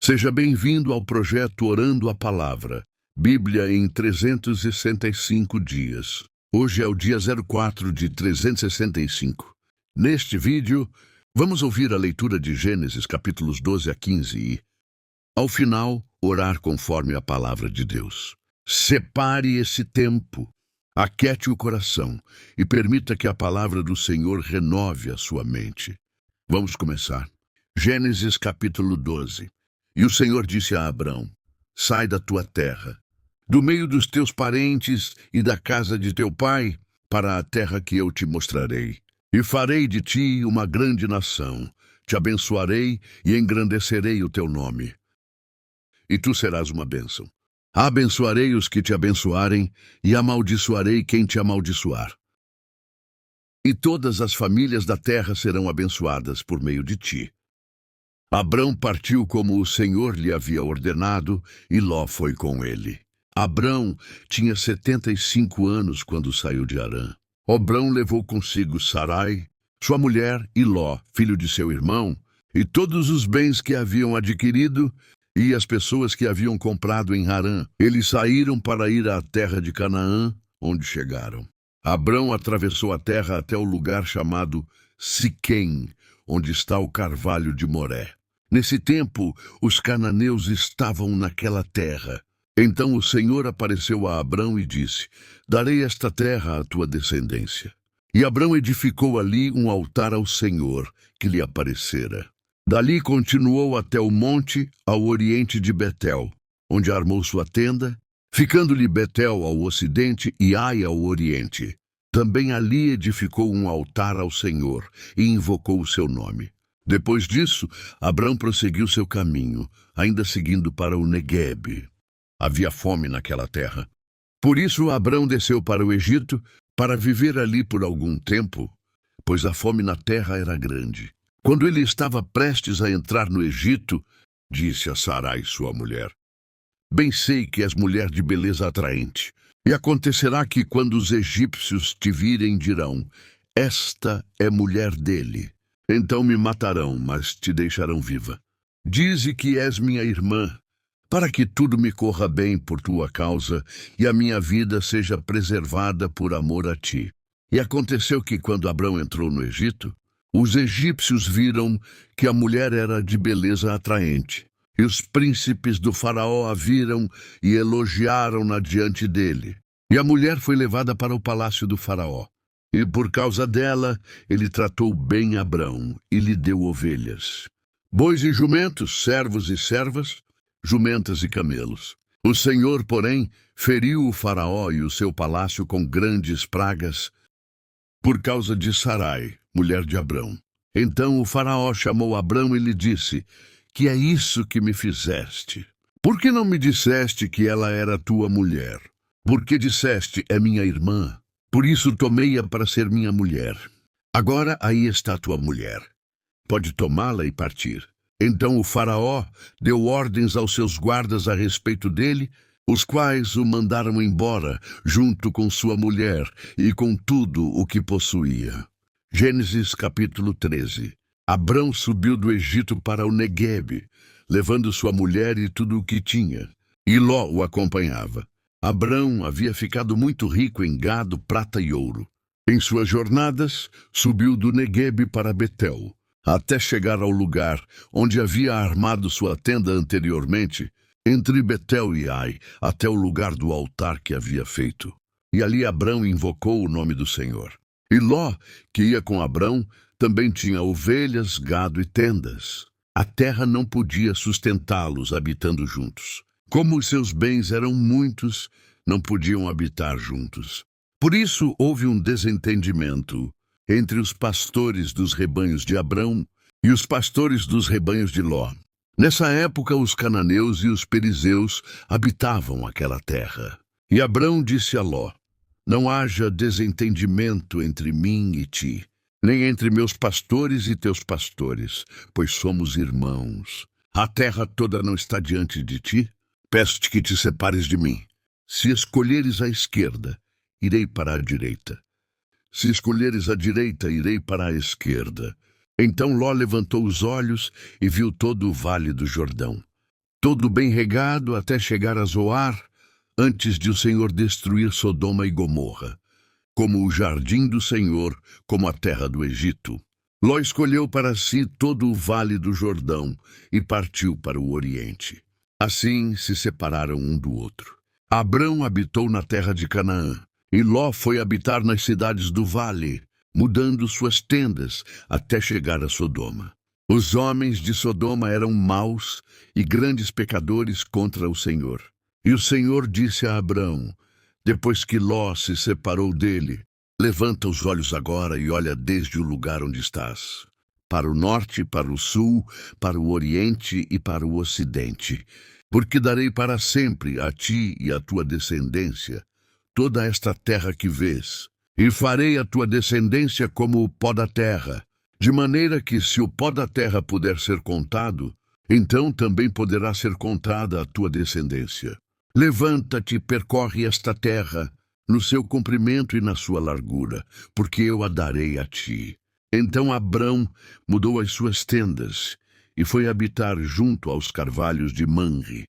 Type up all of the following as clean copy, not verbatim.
Seja bem-vindo ao projeto Orando a Palavra, Bíblia em 365 dias. Hoje é o dia 04 de 365. Neste vídeo, vamos ouvir a leitura de Gênesis capítulos 12 a 15 e, ao final, orar conforme a palavra de Deus. Separe esse tempo, aquiete o coração e permita que a palavra do Senhor renove a sua mente. Vamos começar. Gênesis capítulo 12. E o Senhor disse a Abrão: sai da tua terra, do meio dos teus parentes e da casa de teu pai, para a terra que eu te mostrarei. E farei de ti uma grande nação, te abençoarei e engrandecerei o teu nome. E tu serás uma bênção. Abençoarei os que te abençoarem e amaldiçoarei quem te amaldiçoar. E todas as famílias da terra serão abençoadas por meio de ti. Abrão partiu como o Senhor lhe havia ordenado, e Ló foi com ele. Abrão tinha 75 anos quando saiu de Harã. Abrão levou consigo Sarai, sua mulher, e Ló, filho de seu irmão, e todos os bens que haviam adquirido, e as pessoas que haviam comprado em Harã. Eles saíram para ir à terra de Canaã, onde chegaram. Abrão atravessou a terra até o lugar chamado Siquém, onde está o carvalho de Moré. Nesse tempo, os cananeus estavam naquela terra. Então o Senhor apareceu a Abrão e disse: darei esta terra à tua descendência. E Abrão edificou ali um altar ao Senhor, que lhe aparecera. Dali continuou até o monte, ao oriente de Betel, onde armou sua tenda, ficando-lhe Betel ao ocidente e Ai ao oriente. Também ali edificou um altar ao Senhor e invocou o seu nome. Depois disso, Abrão prosseguiu seu caminho, ainda seguindo para o Neguebe. Havia fome naquela terra. Por isso Abrão desceu para o Egito, para viver ali por algum tempo, pois a fome na terra era grande. Quando ele estava prestes a entrar no Egito, disse a Sarai, sua mulher: bem sei que és mulher de beleza atraente, e acontecerá que quando os egípcios te virem dirão: esta é mulher dele. Então me matarão, mas te deixarão viva. Dize que és minha irmã, para que tudo me corra bem por tua causa e a minha vida seja preservada por amor a ti. E aconteceu que, quando Abrão entrou no Egito, os egípcios viram que a mulher era de beleza atraente. E os príncipes do faraó a viram e elogiaram-na diante dele. E a mulher foi levada para o palácio do faraó. E por causa dela, ele tratou bem Abrão e lhe deu ovelhas, bois e jumentos, servos e servas, jumentas e camelos. O Senhor, porém, feriu o faraó e o seu palácio com grandes pragas por causa de Sarai, mulher de Abrão. Então o faraó chamou Abrão e lhe disse: que é isso que me fizeste? Por que não me disseste que ela era tua mulher? Por que disseste: é minha irmã? Por isso tomei-a para ser minha mulher. Agora aí está tua mulher. Pode tomá-la e partir. Então o faraó deu ordens aos seus guardas a respeito dele, os quais o mandaram embora, junto com sua mulher e com tudo o que possuía. Gênesis capítulo 13. Abrão subiu do Egito para o Neguebe, levando sua mulher e tudo o que tinha, e Ló o acompanhava. Abrão havia ficado muito rico em gado, prata e ouro. Em suas jornadas, subiu do Neguebe para Betel, até chegar ao lugar onde havia armado sua tenda anteriormente, entre Betel e Ai, até o lugar do altar que havia feito. E ali Abrão invocou o nome do Senhor. E Ló, que ia com Abrão, também tinha ovelhas, gado e tendas. A terra não podia sustentá-los habitando juntos. Como os seus bens eram muitos, não podiam habitar juntos. Por isso houve um desentendimento entre os pastores dos rebanhos de Abrão e os pastores dos rebanhos de Ló. Nessa época, os cananeus e os perizeus habitavam aquela terra. E Abrão disse a Ló: não haja desentendimento entre mim e ti, nem entre meus pastores e teus pastores, pois somos irmãos. A terra toda não está diante de ti? Peço-te que te separes de mim. Se escolheres a esquerda, irei para a direita. Se escolheres a direita, irei para a esquerda. Então Ló levantou os olhos e viu todo o vale do Jordão, todo bem regado até chegar a Zoar, antes de o Senhor destruir Sodoma e Gomorra, como o jardim do Senhor, como a terra do Egito. Ló escolheu para si todo o vale do Jordão e partiu para o Oriente. Assim se separaram um do outro. Abrão habitou na terra de Canaã, e Ló foi habitar nas cidades do vale, mudando suas tendas até chegar a Sodoma. Os homens de Sodoma eram maus e grandes pecadores contra o Senhor. E o Senhor disse a Abrão, depois que Ló se separou dele: levanta os olhos agora e olha desde o lugar onde estás, para o norte, para o sul, para o oriente e para o ocidente, porque darei para sempre a ti e à tua descendência toda esta terra que vês, e farei a tua descendência como o pó da terra, de maneira que, se o pó da terra puder ser contado, então também poderá ser contada a tua descendência. Levanta-te e percorre esta terra, no seu comprimento e na sua largura, porque eu a darei a ti. Então Abrão mudou as suas tendas e foi habitar junto aos carvalhos de Manre,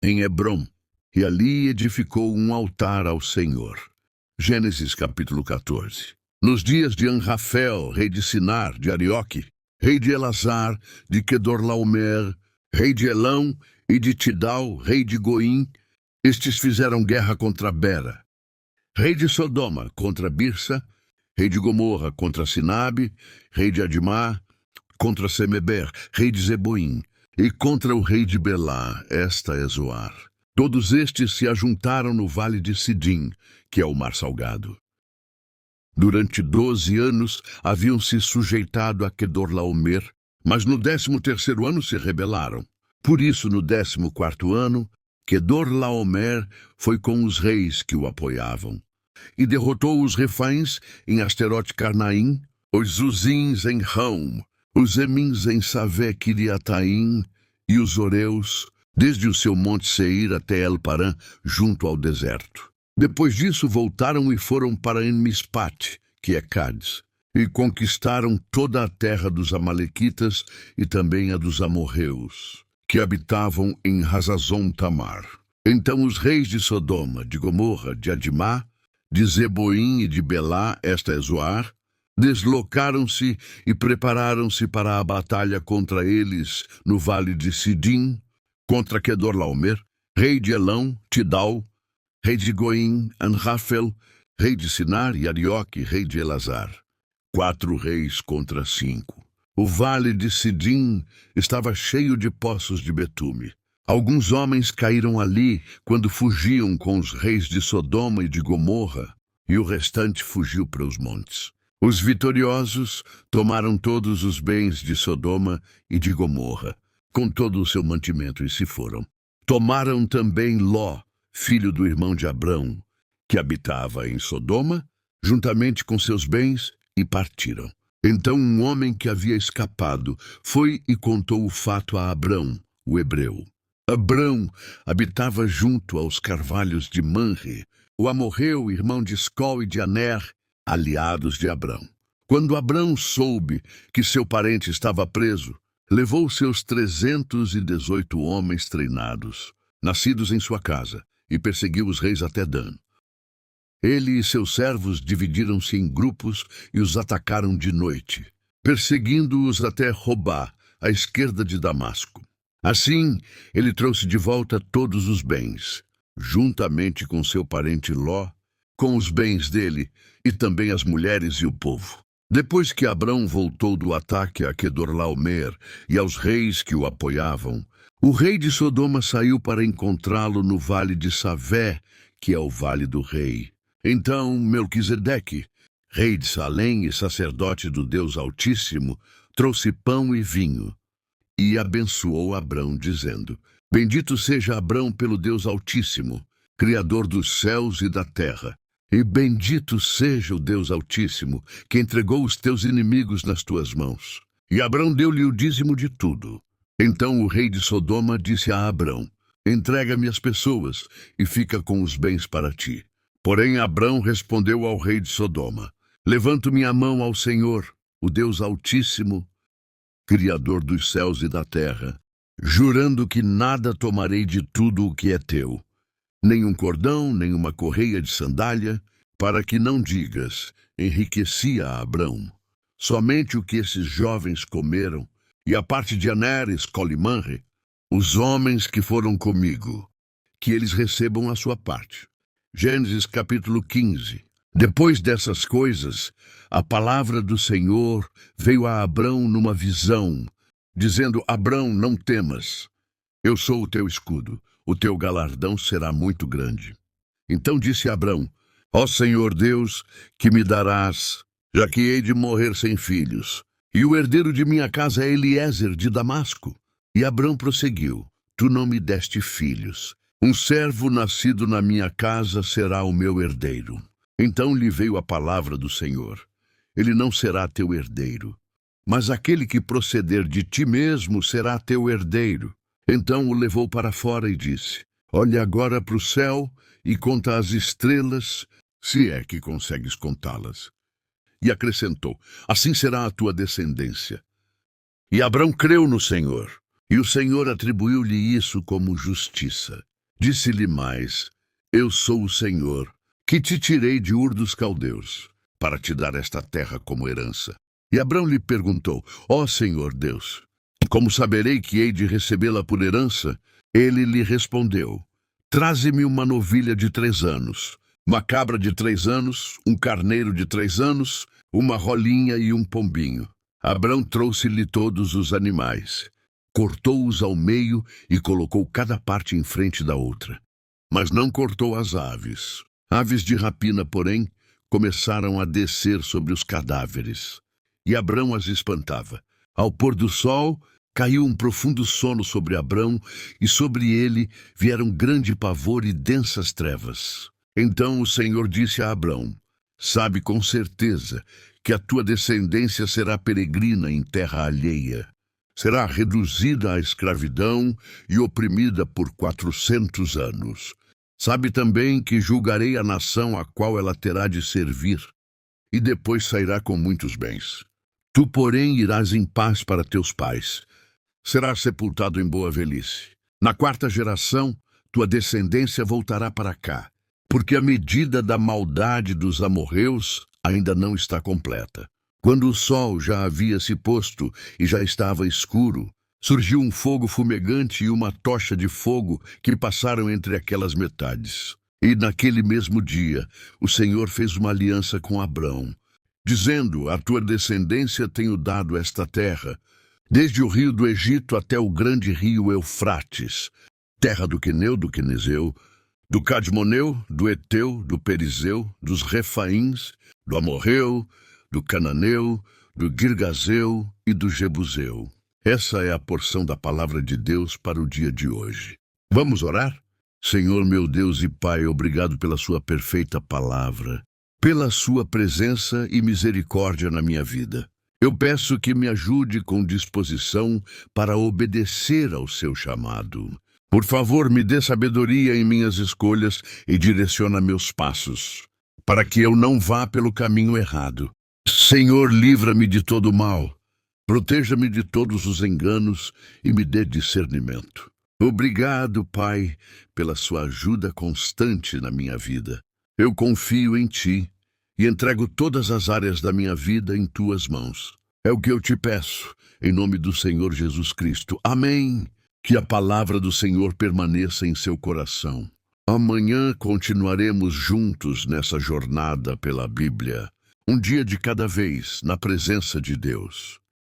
em Hebrom, e ali edificou um altar ao Senhor. Gênesis capítulo 14. Nos dias de Anrafel, rei de Sinar, de Arioque, rei de Elazar, de Quedorlaomer, rei de Elão, e de Tidal, rei de Goim, estes fizeram guerra contra Bera, rei de Sodoma, contra Birsa, rei de Gomorra, contra Sinabe, rei de Adimá, contra Semeber, rei de Zeboim, e contra o rei de Belá, esta é Zoar. Todos estes se ajuntaram no vale de Sidim, que é o mar salgado. Durante 12 anos haviam se sujeitado a Quedorlaomer, mas no 13º ano se rebelaram. Por isso, no 14º ano, Quedorlaomer foi com os reis que o apoiavam, e derrotou os Refaíns em Asterote Carnaim, os Zuzins em Raum, os Emins em Savé Kiriataim e os Oreus, desde o seu monte Seir até El-Parã, junto ao deserto. Depois disso voltaram e foram para En-Mispat, que é Cádiz, e conquistaram toda a terra dos Amalequitas e também a dos amorreus, que habitavam em Hazazon Tamar. Então os reis de Sodoma, de Gomorra, de Adimá, de Zeboim e de Belá, esta é Zoar, deslocaram-se e prepararam-se para a batalha contra eles no vale de Sidim, contra Quedorlaomer, rei de Elão, Tidal, rei de Goim, Anrafel, rei de Sinar, e Arioque, rei de Elazar. 4 reis contra 5. O vale de Sidim estava cheio de poços de betume. Alguns homens caíram ali quando fugiam com os reis de Sodoma e de Gomorra, e o restante fugiu para os montes. Os vitoriosos tomaram todos os bens de Sodoma e de Gomorra, com todo o seu mantimento, e se foram. Tomaram também Ló, filho do irmão de Abrão, que habitava em Sodoma, juntamente com seus bens, e partiram. Então um homem que havia escapado foi e contou o fato a Abrão, o hebreu. Abrão habitava junto aos carvalhos de Manre, o amorreu, irmão de Escol e de Aner, aliados de Abrão. Quando Abrão soube que seu parente estava preso, levou seus 318 homens treinados, nascidos em sua casa, e perseguiu os reis até Dan. Ele e seus servos dividiram-se em grupos e os atacaram de noite, perseguindo-os até Robá, à esquerda de Damasco. Assim, ele trouxe de volta todos os bens, juntamente com seu parente Ló, com os bens dele, e também as mulheres e o povo. Depois que Abrão voltou do ataque a Quedorlaomer e aos reis que o apoiavam, o rei de Sodoma saiu para encontrá-lo no vale de Savé, que é o vale do rei. Então Melquisedeque, rei de Salém e sacerdote do Deus Altíssimo, trouxe pão e vinho, e abençoou Abrão, dizendo: Bendito seja Abrão pelo Deus Altíssimo, Criador dos céus e da terra, e bendito seja o Deus Altíssimo, que entregou os teus inimigos nas tuas mãos. E Abrão deu-lhe o dízimo de tudo. Então o rei de Sodoma disse a Abrão: Entrega-me as pessoas, e fica com os bens para ti. Porém Abrão respondeu ao rei de Sodoma: Levanto minha mão ao Senhor, o Deus Altíssimo, Criador dos céus e da terra, jurando que nada tomarei de tudo o que é teu, nem um cordão, nem uma correia de sandália, para que não digas, enriqueci a Abrão. Somente o que esses jovens comeram, e a parte de Aner e Escolimanre, os homens que foram comigo, que eles recebam a sua parte. Gênesis capítulo 15. Depois dessas coisas, a palavra do Senhor veio a Abrão numa visão, dizendo: Abrão, não temas, eu sou o teu escudo, o teu galardão será muito grande. Então disse Abrão: ó Senhor Deus, que me darás, já que hei de morrer sem filhos, e o herdeiro de minha casa é Eliezer de Damasco. E Abrão prosseguiu: tu não me deste filhos, um servo nascido na minha casa será o meu herdeiro. Então lhe veio a palavra do Senhor: ele não será teu herdeiro, mas aquele que proceder de ti mesmo será teu herdeiro. Então o levou para fora e disse: olha agora para o céu e conta as estrelas, se é que consegues contá-las. E acrescentou: assim será a tua descendência. E Abrão creu no Senhor, e o Senhor atribuiu-lhe isso como justiça. Disse-lhe mais: eu sou o Senhor, que te tirei de Ur dos Caldeus, para te dar esta terra como herança. E Abrão lhe perguntou: ó Senhor Deus, como saberei que hei de recebê-la por herança? Ele lhe respondeu: traze-me uma novilha de 3 anos, uma cabra de 3 anos, um carneiro de 3 anos, uma rolinha e um pombinho. Abrão trouxe-lhe todos os animais, cortou-os ao meio e colocou cada parte em frente da outra. Mas não cortou as aves. Aves de rapina, porém, começaram a descer sobre os cadáveres, e Abrão as espantava. Ao pôr do sol, caiu um profundo sono sobre Abrão, e sobre ele vieram grande pavor e densas trevas. Então o Senhor disse a Abrão: sabe com certeza que a tua descendência será peregrina em terra alheia. Será reduzida à escravidão e oprimida por 400 anos. Sabe também que julgarei a nação a qual ela terá de servir, e depois sairá com muitos bens. Tu, porém, irás em paz para teus pais. Serás sepultado em boa velhice. Na 4ª geração, tua descendência voltará para cá, porque a medida da maldade dos amorreus ainda não está completa. Quando o sol já havia se posto e já estava escuro, surgiu um fogo fumegante e uma tocha de fogo que passaram entre aquelas metades. E naquele mesmo dia, o Senhor fez uma aliança com Abrão, dizendo: a tua descendência tenho dado esta terra, desde o rio do Egito até o grande rio Eufrates, terra do Queneu, do Quenezeu, do Cadmoneu, do Eteu, do Perizeu, dos Refaíns, do Amorreu, do Cananeu, do Girgazeu e do Jebuseu. Essa é a porção da palavra de Deus para o dia de hoje. Vamos orar? Senhor meu Deus e Pai, obrigado pela sua perfeita palavra, pela sua presença e misericórdia na minha vida. Eu peço que me ajude com disposição para obedecer ao seu chamado. Por favor, me dê sabedoria em minhas escolhas e direciona meus passos, para que eu não vá pelo caminho errado. Senhor, livra-me de todo mal, proteja-me de todos os enganos e me dê discernimento. Obrigado, Pai, pela sua ajuda constante na minha vida. Eu confio em Ti e entrego todas as áreas da minha vida em Tuas mãos. É o que eu te peço, em nome do Senhor Jesus Cristo. Amém. Que a palavra do Senhor permaneça em seu coração. Amanhã continuaremos juntos nessa jornada pela Bíblia, um dia de cada vez, na presença de Deus.